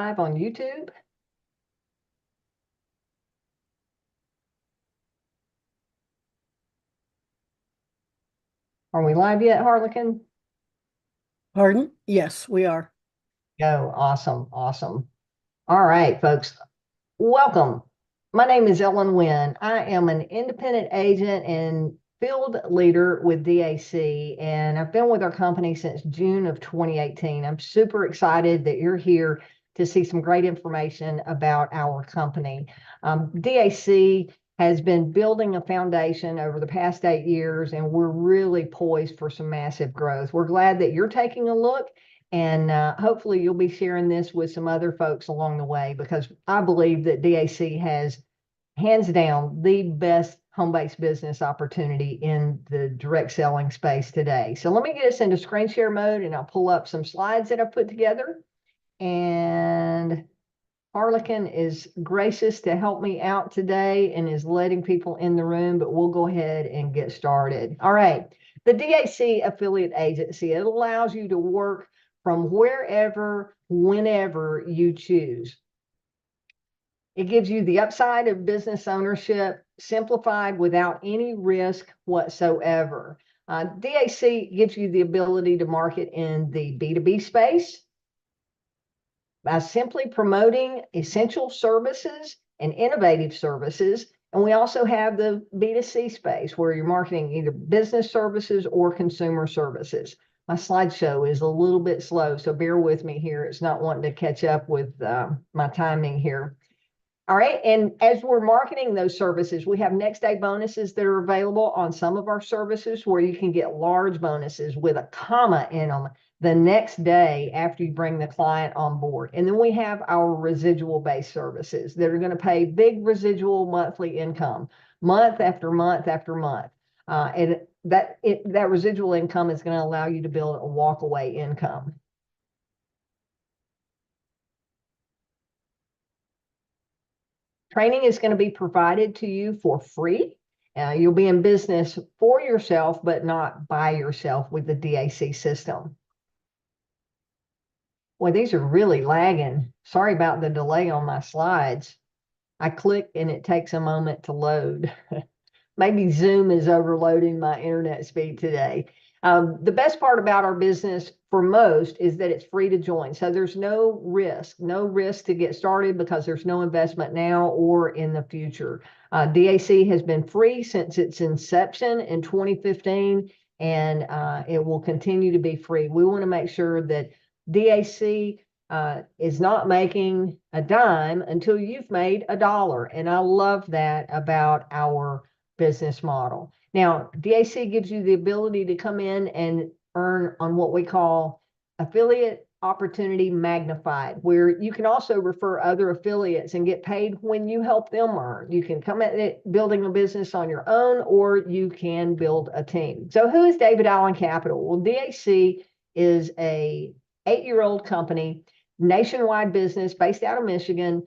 live on YouTube? Are we live yet, Harlequin? Pardon? Yes, we are. Go. Awesome. Awesome. All right, folks. Welcome. My name is Ellen Wynn. I am an independent agent and field leader with DAC, and I've been with our company since June of 2018. I'm super excited that you're here to see some great information about our company. DAC has been building a foundation over the past 8 years, and we're really poised for some massive growth. We're glad that you're taking a look, and hopefully you'll be sharing this with some other folks along the way, because I believe that DAC has hands down the best home-based business opportunity in the direct selling space today. So let me get us into screen share mode, and I'll pull up some slides that I've put together. And Harlequin is gracious to help me out today and is letting people in the room, but we'll go ahead and get started. All right. The DAC affiliate agency, it allows you to work from wherever, whenever you choose. It gives you the upside of business ownership, simplified without any risk whatsoever. DAC gives you the ability to market in the B2B space by simply promoting essential services and innovative services. And we also have the B2C space where you're marketing either business services or consumer services. My slideshow is a little bit slow, so bear with me here. It's not wanting to catch up with my timing here. All right, and as we're marketing those services, we have next day bonuses that are available on some of our services where you can get large bonuses with a comma in them the next day after you bring the client on board. And then we have our residual based services that are going to pay big residual monthly income, month after month after month. And that residual income is going to allow you to build a walkaway income. Training is going to be provided to you for free. You'll be in business for yourself, but not by yourself with the DAC system. Well, these are really lagging. Sorry about the delay on my slides. I click and it takes a moment to load. Maybe Zoom is overloading my internet speed today. The best part about our business for most is that it's free to join. So there's no risk to get started because there's no investment now or in the future. DAC has been free since its inception in 2015, and it will continue to be free. We want to make sure that DAC is not making a dime until you've made $1. And I love that about our business model. Now, DAC gives you the ability to come in and earn on what we call affiliate opportunity magnified, where you can also refer other affiliates and get paid when you help them earn. You can come at it building a business on your own, or you can build a team. So who is David Allen Capital? Well, DAC is a 8-year-old company, nationwide business based out of Michigan.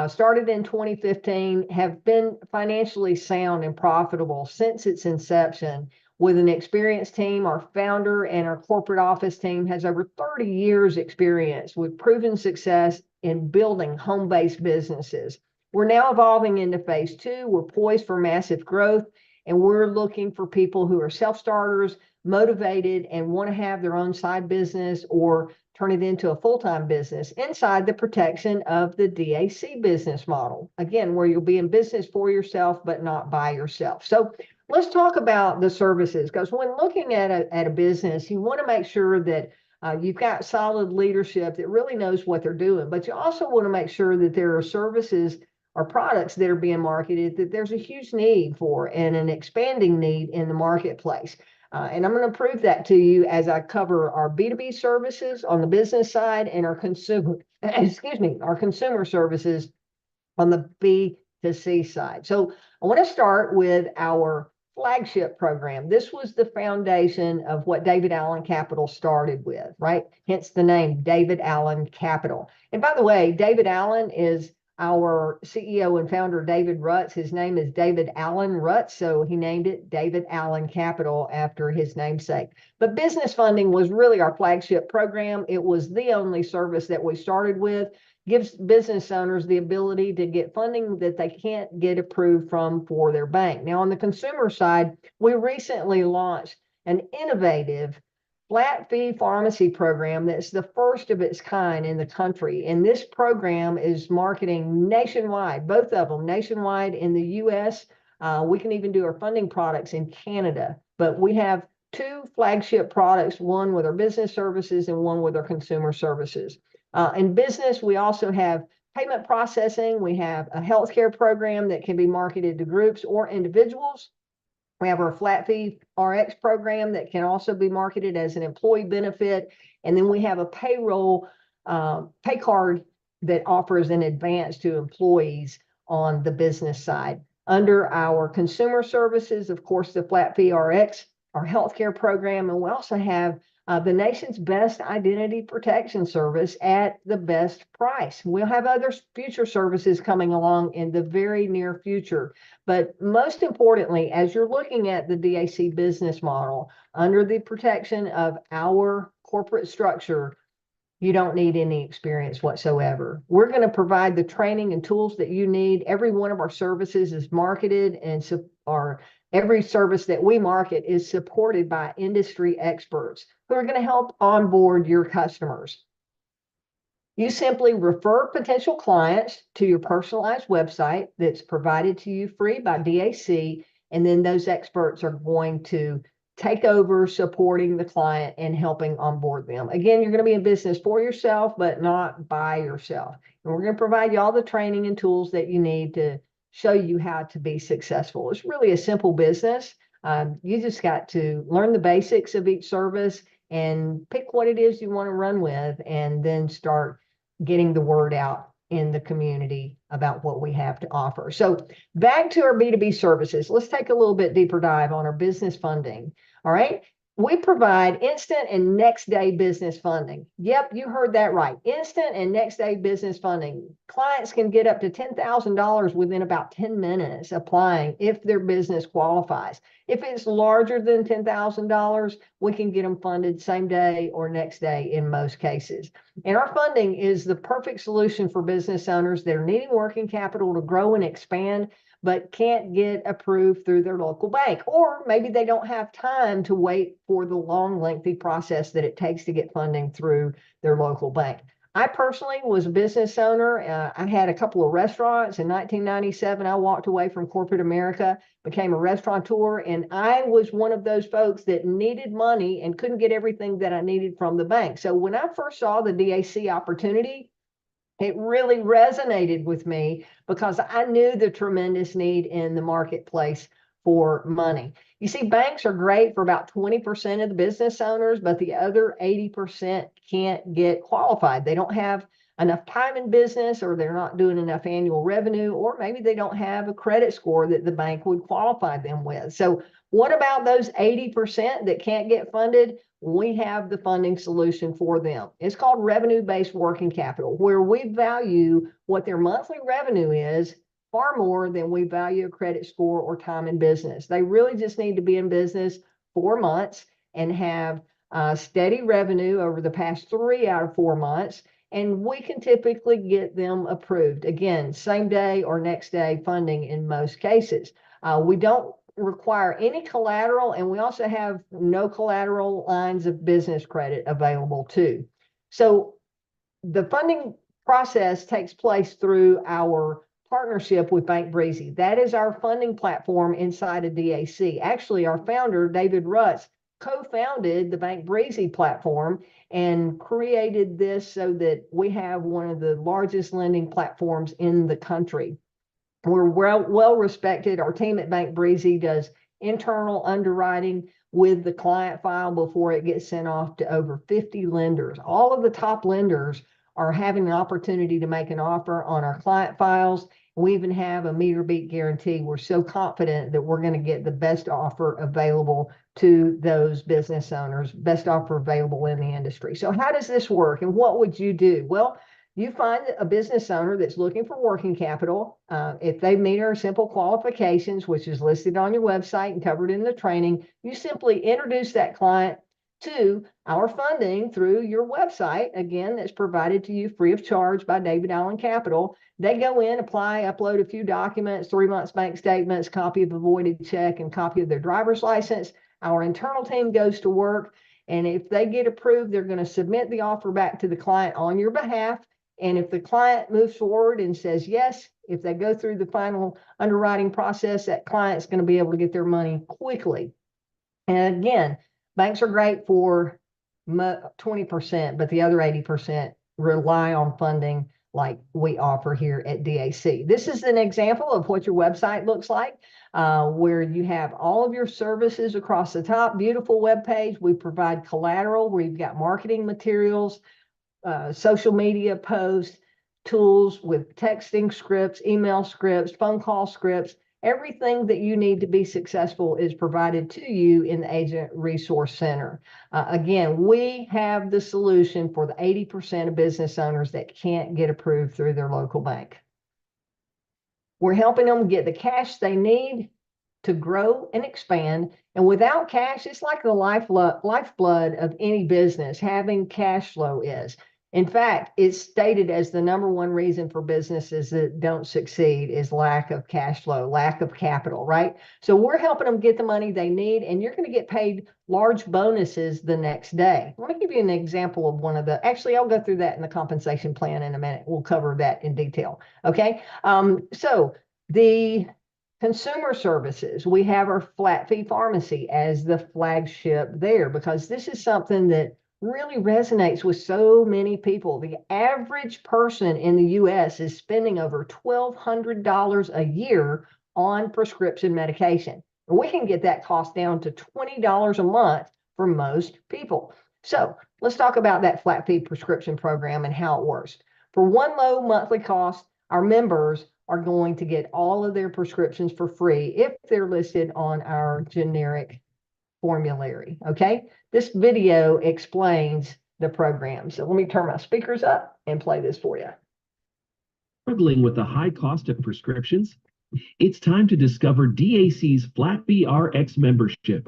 Started in 2015, have been financially sound and profitable since its inception with an experienced team. Our founder and our corporate office team has over 30 years experience with proven success in building home-based businesses. We're now evolving into phase 2. We're poised for massive growth, and we're looking for people who are self-starters, motivated, and want to have their own side business or turn it into a full-time business inside the protection of the DAC business model. Again, where you'll be in business for yourself, but not by yourself. So let's talk about the services, because when looking at a business, you want to make sure that you've got solid leadership that really knows what they're doing, but you also want to make sure that there are services or products that are being marketed that there's a huge need for and an expanding need in the marketplace. And I'm going to prove that to you as I cover our B2B services on the business side and our consumer services on the B2C side. So I want to start with our flagship program. This was the foundation of what David Allen Capital started with, right? Hence the name David Allen Capital. And by the way, David Allen is our CEO and founder, David Rutz. His name is David Allen Rutz, so he named it David Allen Capital after his namesake. But business funding was really our flagship program. It was the only service that we started with. gives business owners the ability to get funding that they can't get approved from for their bank. Now, on the consumer side, we recently launched an innovative flat fee pharmacy program that's the first of its kind in the country. And this program is marketing nationwide, both of them nationwide in the US. We can even do our funding products in Canada, but we have two flagship products, one with our business services and one with our consumer services. In business, we also have payment processing. We have a healthcare program that can be marketed to groups or individuals. We have our flat fee RX program that can also be marketed as an employee benefit. And then we have a payroll pay card that offers an advance to employees on the business side. Under our consumer services, of course, the flat fee RX, our healthcare program, and we also have the nation's best identity protection service at the best price. We'll have other future services coming along in the very near future. But most importantly, as you're looking at the DAC business model, under the protection of our corporate structure, you don't need any experience whatsoever. We're going to provide the training and tools that you need. Every one of our services is marketed and every service that we market is supported by industry experts who are going to help onboard your customers. You simply refer potential clients to your personalized website that's provided to you free by DAC, and then those experts are going to take over supporting the client and helping onboard them. Again, you're going to be in business for yourself, but not by yourself. And we're going to provide you all the training and tools that you need to show you how to be successful. It's really a simple business. You just got to learn the basics of each service and pick what it is you want to run with, and then start getting the word out in the community about what we have to offer. So back to our B2B services. Let's take a little bit deeper dive on our business funding. All right. We provide instant and next day business funding. Yep, you heard that right. Instant and next day business funding. Clients can get up to $10,000 within about 10 minutes applying if their business qualifies. If it's larger than $10,000, we can get them funded same day or next day in most cases. And our funding is the perfect solution for business owners that are needing working capital to grow and expand, but can't get approved through their local bank. Or maybe they don't have time to wait for the long, lengthy process that it takes to get funding through their local bank. I personally was a business owner. I had a couple of restaurants. In 1997, I walked away from corporate America, became a restaurateur, and I was one of those folks that needed money and couldn't get everything that I needed from the bank. So when I first saw the DAC opportunity, it really resonated with me because I knew the tremendous need in the marketplace for money. You see, banks are great for about 20% of the business owners, but the other 80% can't get qualified. They don't have enough time in business, or they're not doing enough annual revenue, or maybe they don't have a credit score that the bank would qualify them with. So what about those 80% that can't get funded? We have the funding solution for them. It's called revenue-based working capital, where we value what their monthly revenue is far more than we value a credit score or time in business. They really just need to be in business 4 months and have steady revenue over the past 3 out of 4 months, and we can typically get them approved. Again, same day or next day funding in most cases. We don't require any collateral, and we also have no collateral lines of business credit available too. So the funding process takes place through our partnership with Bank Breezy. That is our funding platform inside of DAC. Actually, our founder, David Rutz, co-founded the Bank Breezy platform and created this so that we have one of the largest lending platforms in the country. We're well respected. Our team at Bank Breezy does internal underwriting with the client file before it gets sent off to over 50 lenders. All of the top lenders are having an opportunity to make an offer on our client files. We even have a meter beat guarantee. We're so confident that we're going to get the best offer available to those business owners, best offer available in the industry. So how does this work, and what would you do? Well, you find a business owner that's looking for working capital. If they meet our simple qualifications, which is listed on your website and covered in the training, you simply introduce that client to our funding through your website, again, that's provided to you free of charge by David Allen Capital. They go in, apply, upload a few documents, 3 months bank statements, copy of a voided check, and copy of their driver's license. Our internal team goes to work, and if they get approved, they're going to submit the offer back to the client on your behalf. And if the client moves forward and says yes, if they go through the final underwriting process, that client's going to be able to get their money quickly. And again, banks are great for 20%, but the other 80% rely on funding like we offer here at DAC. This is an example of what your website looks like, where you have all of your services across the top. Beautiful web page. We provide collateral where you've got marketing materials, social media posts, tools with texting scripts, email scripts, phone call scripts. Everything that you need to be successful is provided to you in the Agent Resource Center. Again, we have the solution for the 80% of business owners that can't get approved through their local bank. We're helping them get the cash they need to grow and expand. And without cash, it's like the lifeblood of any business. Having cash flow is. In fact, it's stated as the #1 reason for businesses that don't succeed is lack of cash flow, lack of capital, right? So we're helping them get the money they need, and you're going to get paid large bonuses the next day. Let me give you an example of one of the, actually, I'll go through that in the compensation plan in a minute. We'll cover that in detail. Okay. So the consumer services, we have our flat fee pharmacy as the flagship there, because this is something that really resonates with so many people. The average person in the US is spending over $1,200 a year on prescription medication. And we can get that cost down to $20 a month for most people. So let's talk about that flat fee prescription program and how it works. For one low monthly cost, our members are going to get all of their prescriptions for free if they're listed on our generic formulary. Okay, this video explains the program. So let me turn my speakers up and play this for you. Struggling with the high cost of prescriptions? It's time to discover DAC's Flat Fee RX membership.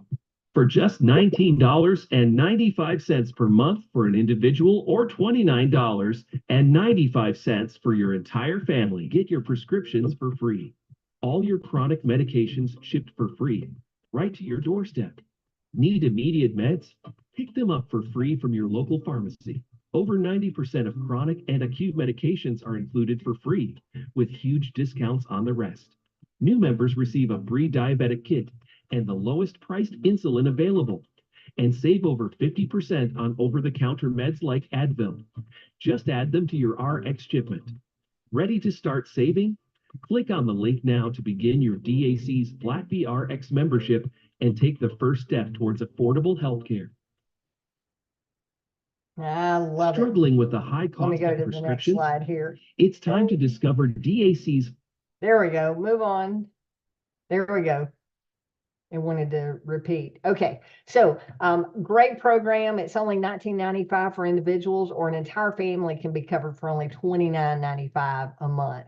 For just $19.95 per month for an individual or $29.95 for your entire family, get your prescriptions for free. All your chronic medications shipped for free, right to your doorstep. Need immediate meds? Pick them up for free from your local pharmacy. Over 90% of chronic and acute medications are included for free, with huge discounts on the rest. New members receive a free diabetic kit and the lowest priced insulin available, and save over 50% on over-the-counter meds like Advil. Just add them to your RX shipment. Ready to start saving? Click on the link now to begin your DAC's Flat Fee RX membership and take the first step towards affordable healthcare. I love it. Struggling with the high Let me cost go of to the next prescriptions? slide here. It's time to discover DAC's. There we go. Move on. There we go. I wanted to repeat. Okay, so great program. It's only $19.95 for individuals, or an entire family can be covered for only $29.95 a month.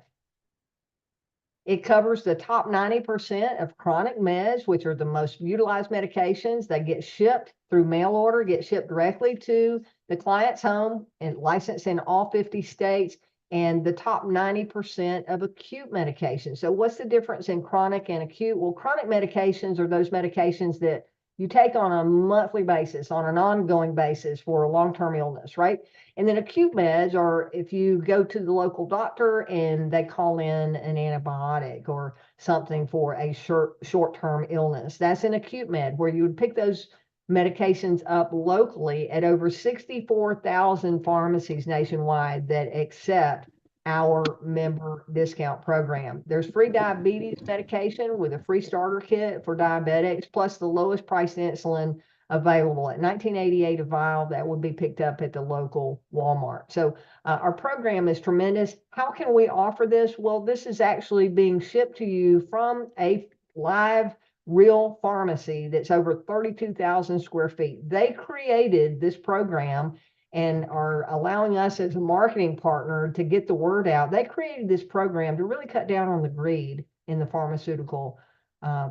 It covers the top 90% of chronic meds, which are the most utilized medications. They get shipped through mail order, get shipped directly to the client's home, and licensed in all 50 states. And the top 90% of acute medications. So what's the difference in chronic and acute? Well, chronic medications are those medications that you take on a monthly basis, on an ongoing basis for a long-term illness, right? And then acute meds are if you go to the local doctor and they call in an antibiotic or something for a short-term illness. That's an acute med, where you would pick those medications up locally at over 64,000 pharmacies nationwide that accept our member discount program. There's free diabetes medication with a free starter kit for diabetics, plus the lowest priced insulin available at $19.88 a vial that would be picked up at the local Walmart. So our program is tremendous. How can we offer this? Well, this is actually being shipped to you from a live real pharmacy that's over 32,000 square feet. They created this program and are allowing us as a marketing partner to get the word out. They created this program to really cut down on the greed in the pharmaceutical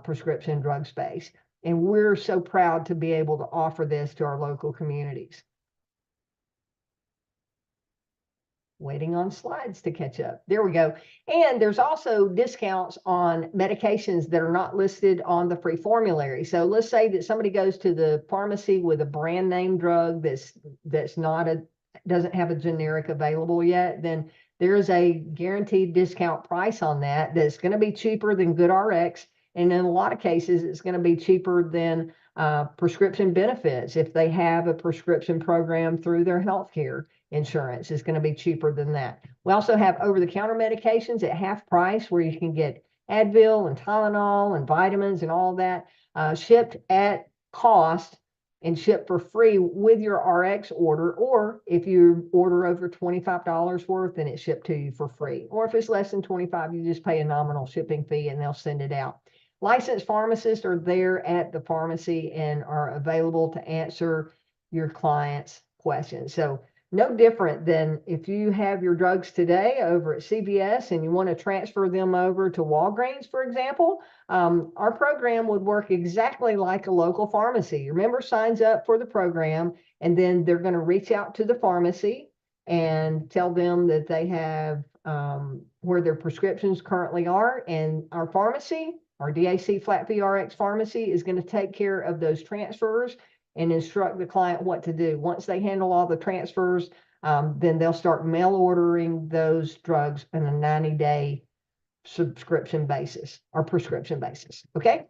prescription drug space. And we're so proud to be able to offer this to our local communities. Waiting on slides to catch up. There we go. And there's also discounts on medications that are not listed on the free formulary. So let's say that somebody goes to the pharmacy with a brand name drug that's not a, doesn't have a generic available yet, then there's a guaranteed discount price on that that's going to be cheaper than GoodRx. And in a lot of cases, it's going to be cheaper than prescription benefits. If they have a prescription program through their healthcare insurance, is going to be cheaper than that. We also have over-the-counter medications at half price, where you can get Advil and Tylenol and vitamins and all that shipped at cost and shipped for free with your RX order. Or if you order over $25 worth, then it's shipped to you for free. Or if it's less than 25, you just pay a nominal shipping fee and they'll send it out. Licensed pharmacists are there at the pharmacy and are available to answer your clients' questions. So no different than if you have your drugs today over at CVS and you want to transfer them over to Walgreens, for example, our program would work exactly like a local pharmacy. Your member signs up for the program, and then they're going to reach out to the pharmacy and tell them that they have where their prescriptions currently are. And our pharmacy, our DAC Flat Fee RX pharmacy, is going to take care of those transfers and instruct the client what to do. Once they handle all the transfers, then they'll start mail ordering those drugs on a 90-day subscription basis or prescription basis. Okay.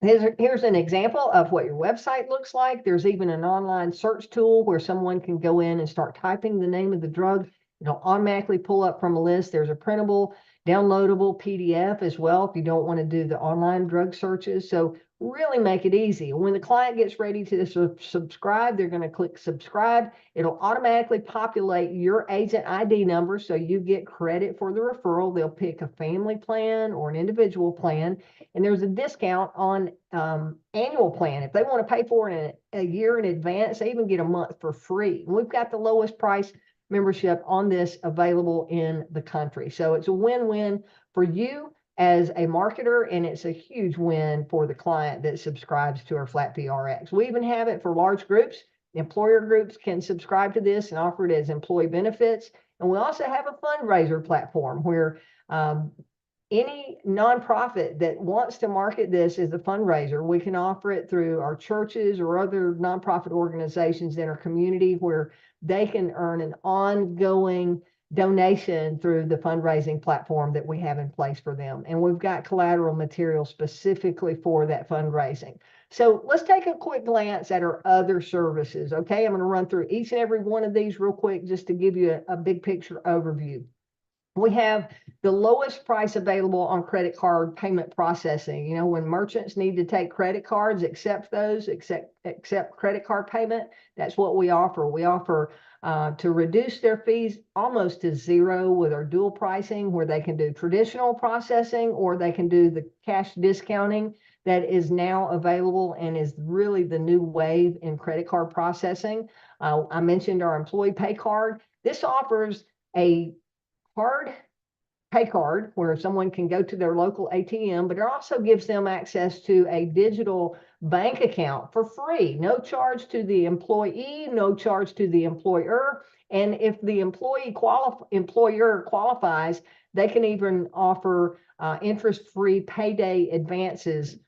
Here's an example of what your website looks like. There's even an online search tool where someone can go in and start typing the name of the drug. It'll automatically pull up from a list. There's a printable, downloadable PDF as well if you don't want to do the online drug searches. So really make it easy. When the client gets ready to subscribe, they're going to click subscribe. It'll automatically populate your agent ID number, so you get credit for the referral. They'll pick a family plan or an individual plan, and there's a discount on annual plan. If they want to pay for it a year in advance, they even get a month for free. And we've got the lowest price membership on this available in the country. So it's a win-win for you as a marketer, and it's a huge win for the client that subscribes to our Flat Fee RX. We even have it for large groups. Employer groups can subscribe to this and offer it as employee benefits. And we also have a fundraiser platform where any nonprofit that wants to market this as a fundraiser, we can offer it through our churches or other nonprofit organizations in our community, where they can earn an ongoing donation through the fundraising platform that we have in place for them. And we've got collateral material specifically for that fundraising. So let's take a quick glance at our other services. Okay, I'm going to run through each and every one of these real quick just to give you a big picture overview. We have the lowest price available on credit card payment processing. You know, when merchants need to take credit cards, accept credit card payment, that's what we offer. We offer to reduce their fees almost to zero with our dual pricing, where they can do traditional processing or they can do the cash discounting that is now available and is really the new wave in credit card processing. I mentioned our employee pay card. This offers a hard pay card where someone can go to their local ATM, but it also gives them access to a digital bank account for free. No charge to the employee, no charge to the employer. And if the employer qualifies, they can even offer interest-free payday advances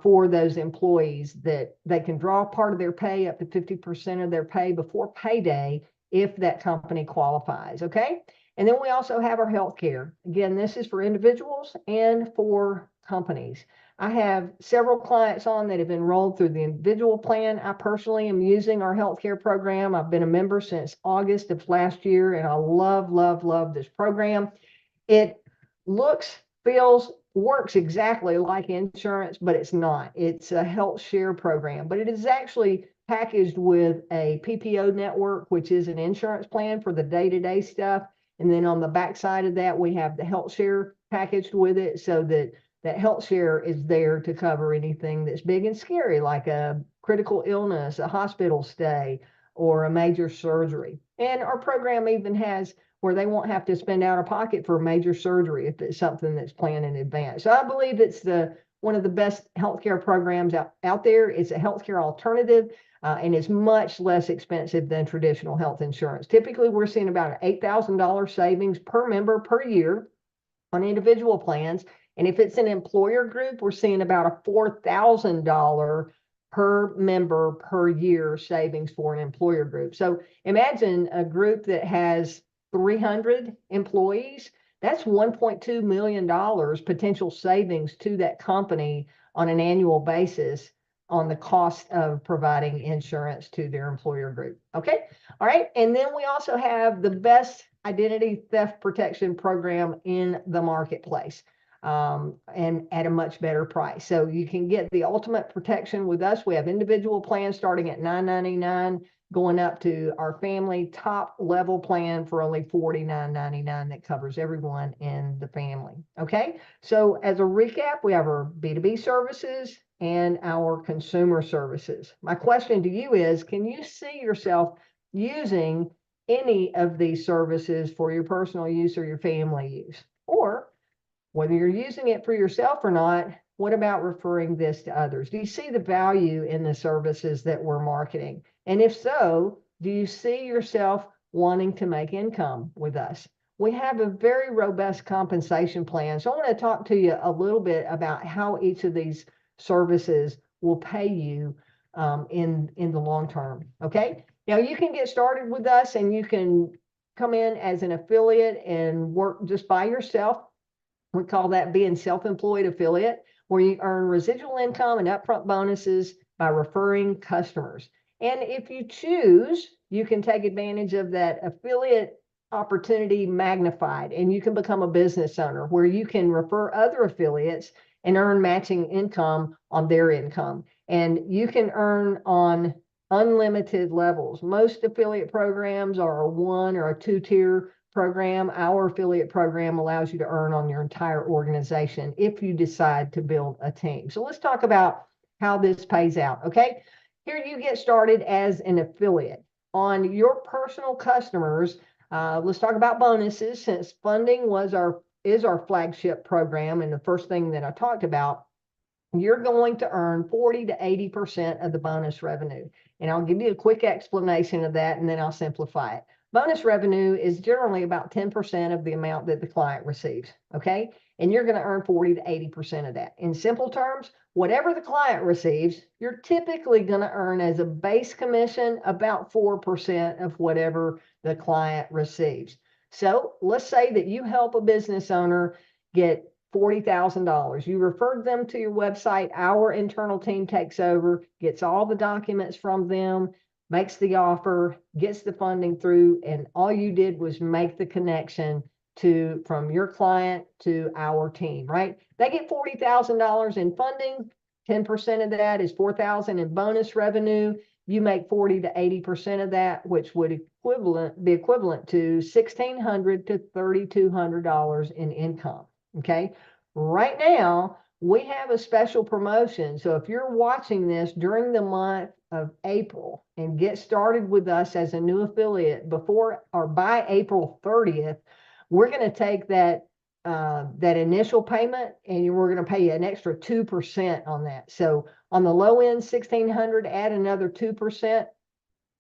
for those employees, that they can draw part of their pay, up to 50% of their pay before payday, if that company qualifies. Okay. And then we also have our healthcare. Again, this is for individuals and for companies. I have several clients on that have enrolled through the individual plan. I personally am using our healthcare program. I've been a member since August of last year, and I love, love, love this program. It looks, feels, works exactly like insurance, but it's not. It's a health share program, but it is actually packaged with a PPO network, which is an insurance plan for the day-to-day stuff. And then on the back side of that, we have the health share packaged with it, so that that health share is there to cover anything that's big and scary, like a critical illness, a hospital stay, or a major surgery. And our program even has where they won't have to spend out of pocket for a major surgery if it's something that's planned in advance. So I believe it's the one of the best healthcare programs out there. It's a healthcare alternative, and is much less expensive than traditional health insurance. Typically, we're seeing about an $8,000 savings per member per year on individual plans. And if it's an employer group, we're seeing about a $4,000 per member per year savings for an employer group. So imagine a group that has 300 employees. That's $1.2 million potential savings to that company on an annual basis on the cost of providing insurance to their employer group. Okay. All right. And then we also have the best identity theft protection program in the marketplace, and at a much better price. So you can get the ultimate protection with us. We have individual plans starting at $9.99, going up to our family top level plan for only $49.99 that covers everyone in the family. Okay. So as a recap, we have our B2B services and our consumer services. My question to you is, can you see yourself using any of these services for your personal use or your family use? Or whether you're using it for yourself or not, what about referring this to others? Do you see the value in the services that we're marketing? And if so, do you see yourself wanting to make income with us? We have a very robust compensation plan. So I want to talk to you a little bit about how each of these services will pay you in the long term. Okay. Now you can get started with us and you can come in as an affiliate and work just by yourself. We call that being self-employed affiliate, where you earn residual income and upfront bonuses by referring customers. And if you choose, you can take advantage of that affiliate opportunity magnified, and you can become a business owner where you can refer other affiliates and earn matching income on their income. And you can earn on unlimited levels. Most affiliate programs are a 1 or a 2-tier program. Our affiliate program allows you to earn on your entire organization if you decide to build a team. So let's talk about how this pays out. Okay. Here you get started as an affiliate. On your personal customers, let's talk about bonuses, since funding is our flagship program. And the first thing that I talked about, you're going to earn 40 to 80% of the bonus revenue. And I'll give you a quick explanation of that, and then I'll simplify it. Bonus revenue is generally about 10% of the amount that the client receives. Okay. And you're going to earn 40 to 80% of that. In simple terms, whatever the client receives, you're typically going to earn as a base commission about 4% of whatever the client receives. So let's say that you help a business owner get $40,000. You referred them to your website. Our internal team takes over, gets all the documents from them, makes the offer, gets the funding through, and all you did was make the connection from your client to our team, right? They get $40,000 in funding. 10% of that is $4,000 in bonus revenue. You make 40 to 80% of that, which would be equivalent to $1,600 to $3,200 in income. Okay. Right now, we have a special promotion. So if you're watching this during the month of April and get started with us as a new affiliate before or by April 30th, we're going to take that initial payment and we're going to pay you an extra 2% on that. So on the low end, $1,600, add another 2%,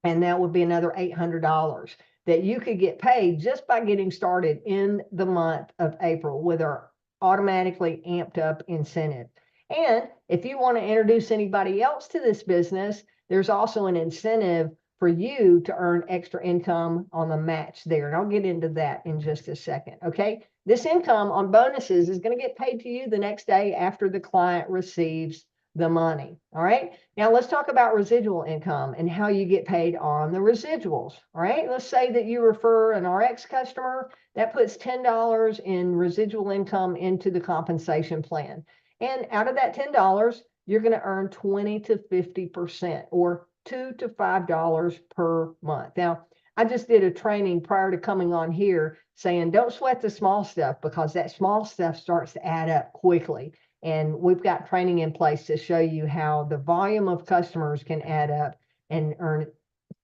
and that would be another $800 that you could get paid just by getting started in the month of April with our automatically amped up incentive. And if you want to introduce anybody else to this business, there's also an incentive for you to earn extra income on the match there. And I'll get into that in just a second. Okay. This income on bonuses is going to get paid to you the next day after the client receives the money. All right. Now let's talk about residual income and how you get paid on the residuals. All right. Let's say that you refer an RX customer that puts $10 in residual income into the compensation plan. And out of that $10, you're going to earn 20 to 50% or $2 to $5 per month. Now, I just did a training prior to coming on here saying, don't sweat the small stuff, because that small stuff starts to add up quickly. And we've got training in place to show you how the volume of customers can add up and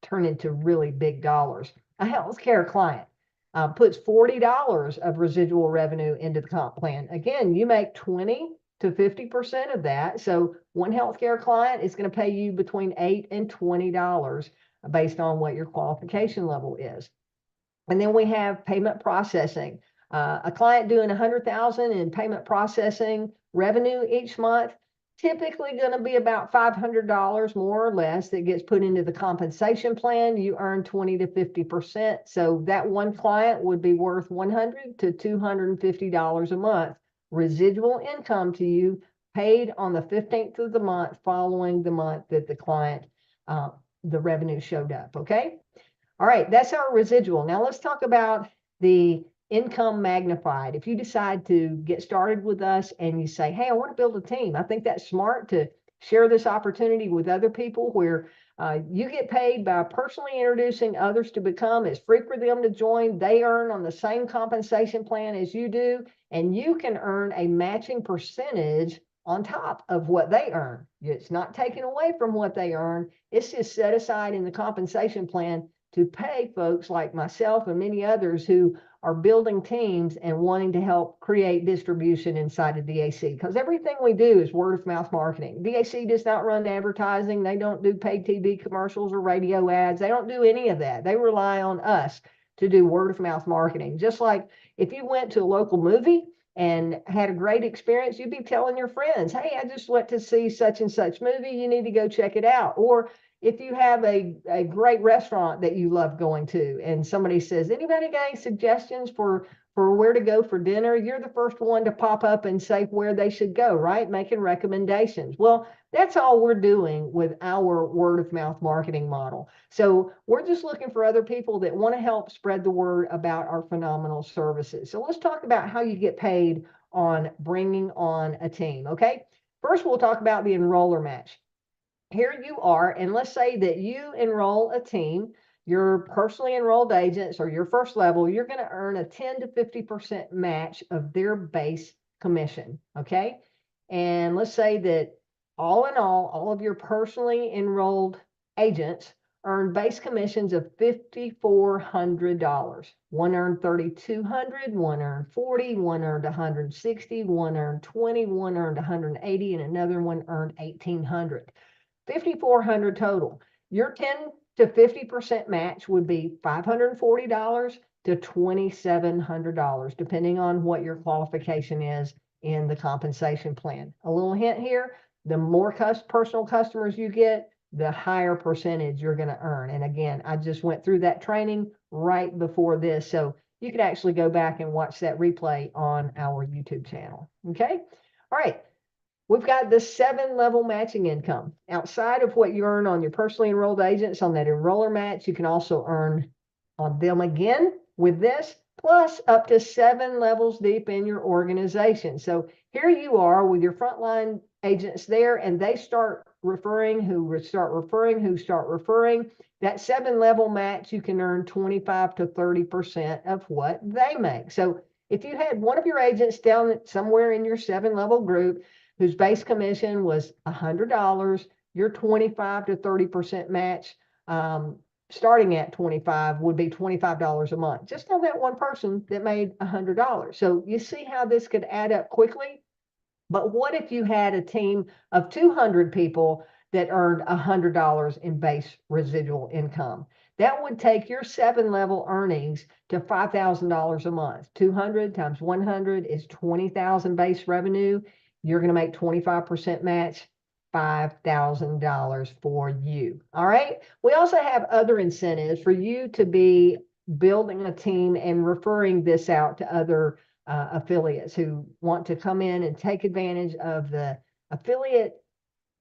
turn into really big dollars. A healthcare client puts $40 of residual revenue into the comp plan. Again, you make 20 to 50% of that. So one healthcare client is going to pay you between $8 and $20 based on what your qualification level is. And then we have payment processing. A client doing 100,000 in payment processing revenue each month, typically going to be about $500 more or less that gets put into the compensation plan. You earn 20 to 50%. So that one client would be worth $100 to $250 a month residual income to you, paid on the 15th of the month following the month that the client, the revenue showed up. Okay. All right, that's our residual. Now let's talk about the income magnified. If you decide to get started with us and you say, hey, I want to build a team, I think that's smart to share this opportunity with other people where you get paid by personally introducing others to become. It's free for them to join. They earn on the same compensation plan as you do, and you can earn a matching percentage on top of what they earn. It's not taken away from what they earn. It's just set aside in the compensation plan to pay folks like myself and many others who are building teams and wanting to help create distribution inside of DAC, because everything we do is word of mouth marketing. DAC does not run advertising. They don't do paid TV commercials or radio ads. They don't do any of that. They rely on us to do word of mouth marketing. Just like if you went to a local movie and had a great experience, you'd be telling your friends, hey, I just went to see such and such movie. You need to go check it out. Or if you have a great restaurant that you love going to and somebody says, anybody got any suggestions for where to go for dinner? You're the first one to pop up and say where they should go, right? Making recommendations. Well, that's all we're doing with our word of mouth marketing model. So we're just looking for other people that want to help spread the word about our phenomenal services. So let's talk about how you get paid on bringing on a team, okay? First, we'll talk about the enroller match. Here you are, and let's say that you enroll a team, your personally enrolled agents or your first level, you're going to earn a 10 to 50% match of their base commission, okay? And let's say that all in all of your personally enrolled agents earn base commissions of $5,400. One earned $3,200, one earned $40, one earned $160, one earned $20, one earned $180, and another one earned $1,800. $5,400 total. Your 10 to 50% match would be $540 to $2,700, depending on what your qualification is in the compensation plan. A little hint here, the more personal customers you get, the higher percentage you're going to earn. And again, I just went through that training right before this, so you can actually go back and watch that replay on our YouTube channel. Okay? All right. We've got the 7-level matching income. Outside of what you earn on your personally enrolled agents on that enroller match, you can also earn on them again with this, plus up to 7 levels deep in your organization. So here you are with your frontline agents there, and they start referring, who start referring. That 7-level match, you can earn 25 to 30% of what they make. So if you had one of your agents down somewhere in your 7-level group whose base commission was $100, your 25 to 30% match, starting at 25 would be $25 a month, just on that one person that made $100. So you see how this could add up quickly. But what if you had a team of 200 people that earned $100 in base residual income? That would take your 7-level earnings to $5,000 a month. 200 times 100 is 20,000 base revenue. You're going to make 25% match, $5,000 for you. All right. We also have other incentives for you to be building a team and referring this out to other affiliates who want to come in and take advantage of the affiliate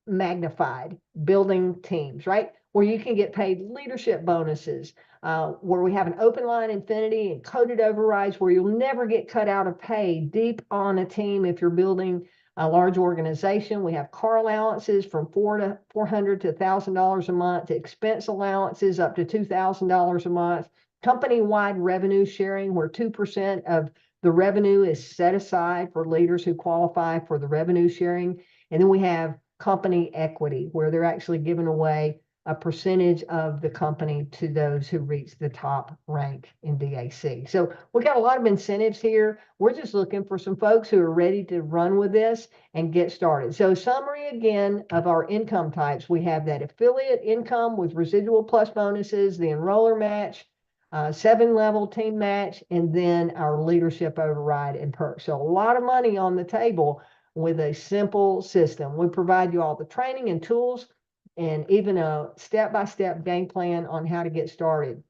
magnified building teams, right? Where you can get paid leadership bonuses, where we have an open line infinity and coded overrides where you'll never get cut out of pay deep on a team if you're building a large organization. We have car allowances from $400 to $1,000 a month, expense allowances up to $2,000 a month, company-wide revenue sharing where 2% of the revenue is set aside for leaders who qualify for the revenue sharing. And then we have company equity where they're actually giving away a percentage of the company to those who reach the top rank in DAC. So we got a lot of incentives here. We're just looking for some folks who are ready to run with this and get started. So summary again of our income types. We have that affiliate income with residual plus bonuses, the enroller match, 7-level team match, and then our leadership override and perks. So a lot of money on the table with a simple system. We provide you all the training and tools and even a step-by-step game plan on how to get started.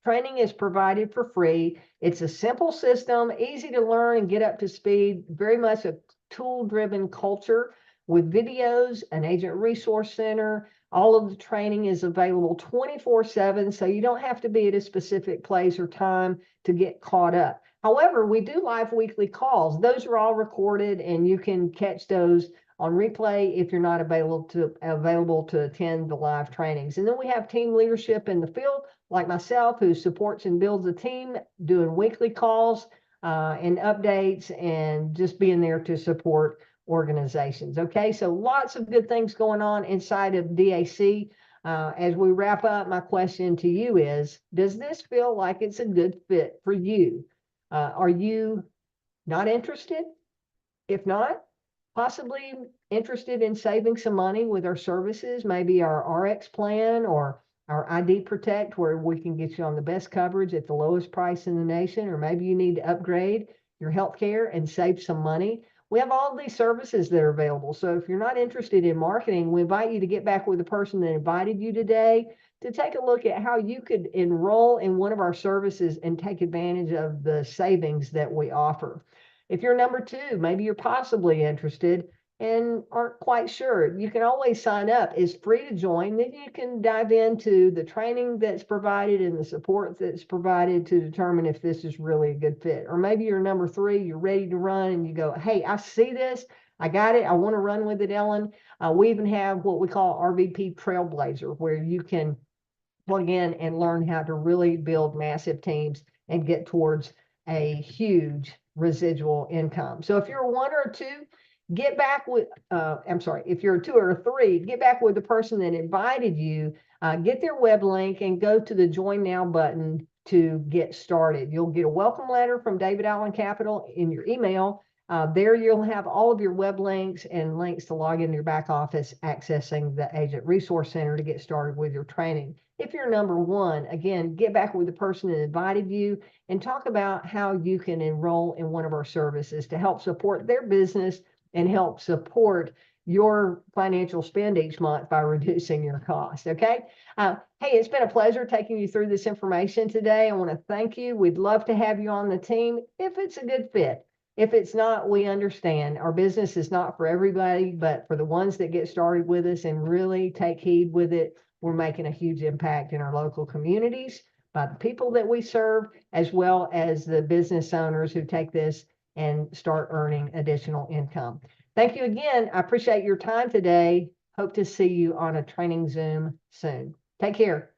Training is provided for free. It's a simple system, easy to learn and get up to speed, very much a tool-driven culture with videos, an agent resource center. All of the training is available 24/7, so you don't have to be at a specific place or time to get caught up. However, we do live weekly calls. Those are all recorded, and you can catch those on replay if you're not available to attend the live trainings. And then we have team leadership in the field, like myself, who supports and builds a team, doing weekly calls and updates, and just being there to support organizations. Okay, so lots of good things going on inside of DAC. As we wrap up, my question to you is, does this feel like it's a good fit for you? Are you not interested? If not, possibly interested in saving some money with our services, maybe our RX plan or our ID Protect, where we can get you on the best coverage at the lowest price in the nation, or maybe you need to upgrade your healthcare and save some money. We have all these services that are available. So if you're not interested in marketing, we invite you to get back with the person that invited you today to take a look at how you could enroll in one of our services and take advantage of the savings that we offer. If you're number two, maybe you're possibly interested and aren't quite sure, you can always sign up. It's free to join. Then you can dive into the training that's provided and the support that's provided to determine if this is really a good fit. Or maybe you're number three, you're ready to run and you go, hey, I see this. I got it. I want to run with it, Ellen. We even have what we call RVP Trailblazer, where you can plug in and learn how to really build massive teams and get towards a huge residual income. So if you're a one or a two, get back with, if you're a two or a three, get back with the person that invited you, get their web link and go to the Join Now button to get started. You'll get a welcome letter from David Allen Capital in your email. There you'll have all of your web links and links to log into your back office, accessing the Agent Resource Center to get started with your training. If you're number one, again, get back with the person that invited you and talk about how you can enroll in one of our services to help support their business and help support your financial spend each month by reducing your cost. Okay. Hey, it's been a pleasure taking you through this information today. I want to thank you. We'd love to have you on the team if it's a good fit. If it's not, we understand. Our business is not for everybody, but for the ones that get started with us and really take heed with it, we're making a huge impact in our local communities by the people that we serve, as well as the business owners who take this and start earning additional income. Thank you again. I appreciate your time today. Hope to see you on a training Zoom soon. Take care.